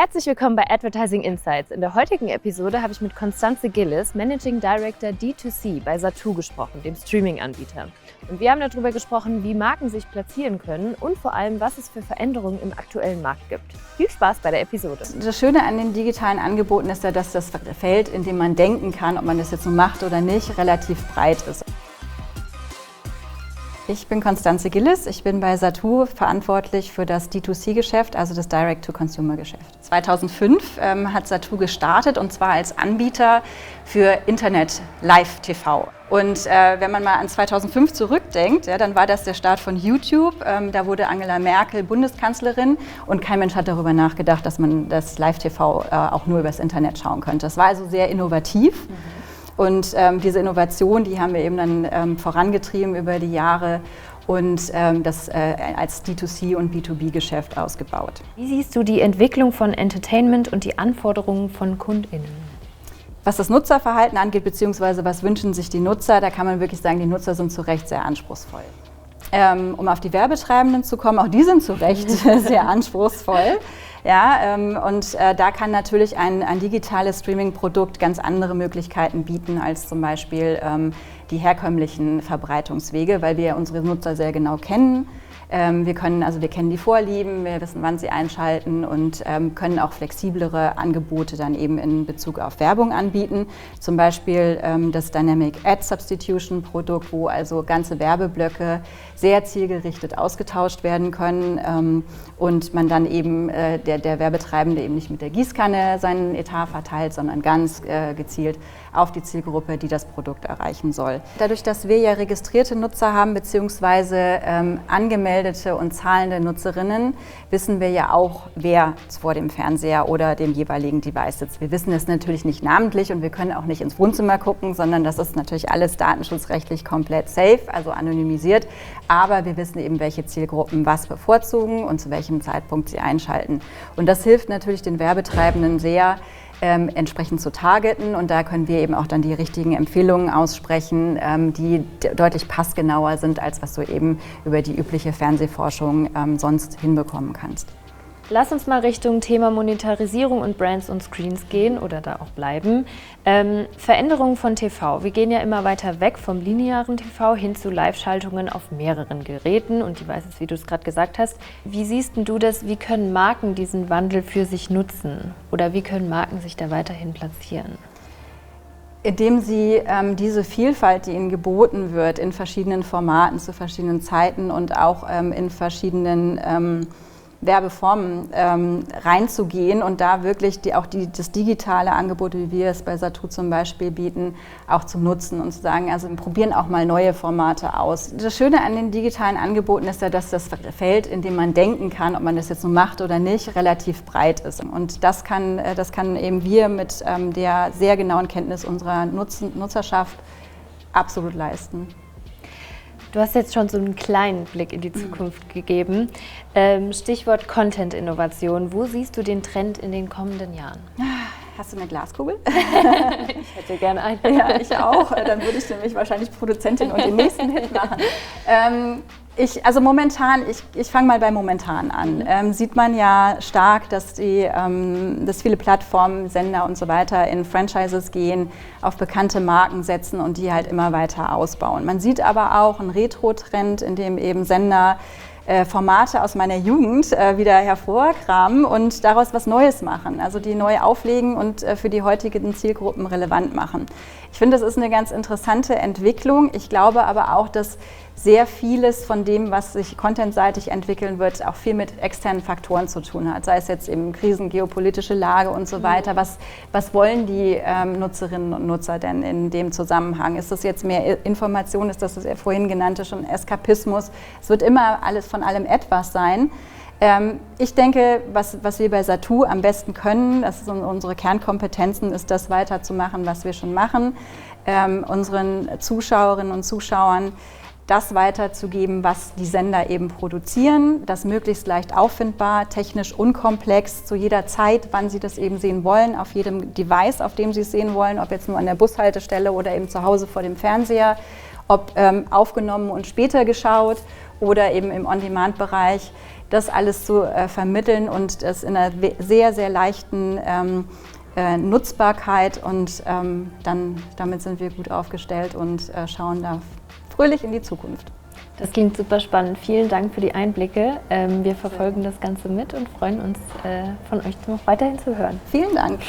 Herzlich willkommen bei Advertising Insights. In der heutigen Episode habe ich mit Constanze Gillis, Managing Director D2C bei Zattoo gesprochen, dem Streaming-Anbieter. Und wir haben darüber gesprochen, wie Marken sich platzieren können und vor allem, was es für Veränderungen im aktuellen Markt gibt. Viel Spaß bei der Episode. Das Schöne an den digitalen Angeboten ist ja, dass das Feld, in dem man denken kann, ob man das jetzt so macht oder nicht, relativ breit ist. Ich bin Constanze Gillis, ich bin bei Zattoo verantwortlich für das D2C-Geschäft, also das Direct-to-Consumer-Geschäft. 2005 hat Zattoo gestartet und zwar als Anbieter für Internet-Live-TV. Und wenn man mal an 2005 zurückdenkt, ja, dann war das der Start von YouTube. Da wurde Angela Merkel Bundeskanzlerin und kein Mensch hat darüber nachgedacht, dass man das Live-TV auch nur übers Internet schauen könnte. Das war also sehr innovativ. Und diese Innovation, die haben wir eben dann vorangetrieben über die Jahre und das als D2C und B2B-Geschäft ausgebaut. Wie siehst du die Entwicklung von Entertainment und die Anforderungen von KundInnen? Was das Nutzerverhalten angeht, beziehungsweise was wünschen sich die Nutzer, da kann man wirklich sagen, die Nutzer sind zu Recht sehr anspruchsvoll. Um auf die Werbetreibenden zu kommen, auch die sind zu Recht sehr anspruchsvoll. Ja, da kann natürlich ein digitales Streaming-Produkt ganz andere Möglichkeiten bieten als zum Beispiel die herkömmlichen Verbreitungswege, weil wir unsere Nutzer sehr genau kennen. Wir kennen die Vorlieben, wir wissen, wann sie einschalten und können auch flexiblere Angebote dann eben in Bezug auf Werbung anbieten. Zum Beispiel das Dynamic Ad Substitution Produkt, wo also ganze Werbeblöcke sehr zielgerichtet ausgetauscht werden können und man dann eben der Werbetreibende eben nicht mit der Gießkanne seinen Etat verteilt, sondern ganz gezielt auf die Zielgruppe, die das Produkt erreichen soll. Dadurch, dass wir ja registrierte Nutzer haben bzw. angemeldete und zahlende Nutzerinnen, wissen wir ja auch, wer vor dem Fernseher oder dem jeweiligen Device sitzt. Wir wissen es natürlich nicht namentlich und wir können auch nicht ins Wohnzimmer gucken, sondern das ist natürlich alles datenschutzrechtlich komplett safe, also anonymisiert. Aber wir wissen eben, welche Zielgruppen was bevorzugen und zu welchem Zeitpunkt sie einschalten. Und das hilft natürlich den Werbetreibenden sehr, entsprechend zu targeten und da können wir eben auch dann die richtigen Empfehlungen aussprechen, die deutlich passgenauer sind, als was du eben über die übliche Fernsehforschung sonst hinbekommen kannst. Lass uns mal Richtung Thema Monetarisierung und Brands und Screens gehen oder da auch bleiben. Veränderungen von TV. Wir gehen ja immer weiter weg vom linearen TV hin zu Live-Schaltungen auf mehreren Geräten und Devices, wie du es gerade gesagt hast. Wie siehst du das? Wie können Marken diesen Wandel für sich nutzen? Oder wie können Marken sich da weiterhin platzieren? Indem sie diese Vielfalt, die ihnen geboten wird, in verschiedenen Formaten, zu verschiedenen Zeiten und auch in verschiedenen Werbeformen reinzugehen und da wirklich das digitale Angebot, wie wir es bei Zattoo zum Beispiel bieten, auch zu nutzen und zu sagen, also wir probieren auch mal neue Formate aus. Das Schöne an den digitalen Angeboten ist ja, dass das Feld, in dem man denken kann, ob man das jetzt so macht oder nicht, relativ breit ist. Und das kann eben wir mit der sehr genauen Kenntnis unserer Nutzerschaft absolut leisten. Du hast jetzt schon so einen kleinen Blick in die Zukunft gegeben. Stichwort Content-Innovation. Wo siehst du den Trend in den kommenden Jahren? Hast du eine Glaskugel? Ich hätte gerne eine. Ja, ich auch. Dann würde ich nämlich wahrscheinlich Produzentin und den nächsten Hit machen. Ich fange mal bei momentan an. Sieht man ja stark, dass viele Plattformen, Sender und so weiter in Franchises gehen, auf bekannte Marken setzen und die halt immer weiter ausbauen. Man sieht aber auch einen Retro-Trend, in dem eben Sender Formate aus meiner Jugend wieder hervorkramen und daraus was Neues machen, also die neu auflegen und für die heutigen Zielgruppen relevant machen. Ich finde, das ist eine ganz interessante Entwicklung. Ich glaube aber auch, dass sehr vieles von dem, was sich contentseitig entwickeln wird, auch viel mit externen Faktoren zu tun hat. Sei es jetzt eben Krisen, geopolitische Lage und so weiter. Was wollen die Nutzerinnen und Nutzer denn in dem Zusammenhang? Ist das jetzt mehr Information? Ist das vorhin genannte schon Eskapismus? Es wird immer alles von allem etwas sein. Ich denke, was wir bei Zattoo am besten können, das sind unsere Kernkompetenzen, ist das weiterzumachen, was wir schon machen, unseren Zuschauerinnen und Zuschauern das weiterzugeben, was die Sender eben produzieren, das möglichst leicht auffindbar, technisch unkomplex, zu jeder Zeit, wann sie das eben sehen wollen, auf jedem Device, auf dem sie es sehen wollen, ob jetzt nur an der Bushaltestelle oder eben zu Hause vor dem Fernseher, ob aufgenommen und später geschaut oder eben im On-Demand-Bereich. das alles zu vermitteln und das in einer sehr, sehr leichten Nutzbarkeit und damit sind wir gut aufgestellt und schauen da fröhlich in die Zukunft. Das klingt super spannend. Vielen Dank für die Einblicke. Wir verfolgen das Ganze mit und freuen uns, von euch noch weiterhin zu hören. Vielen Dank.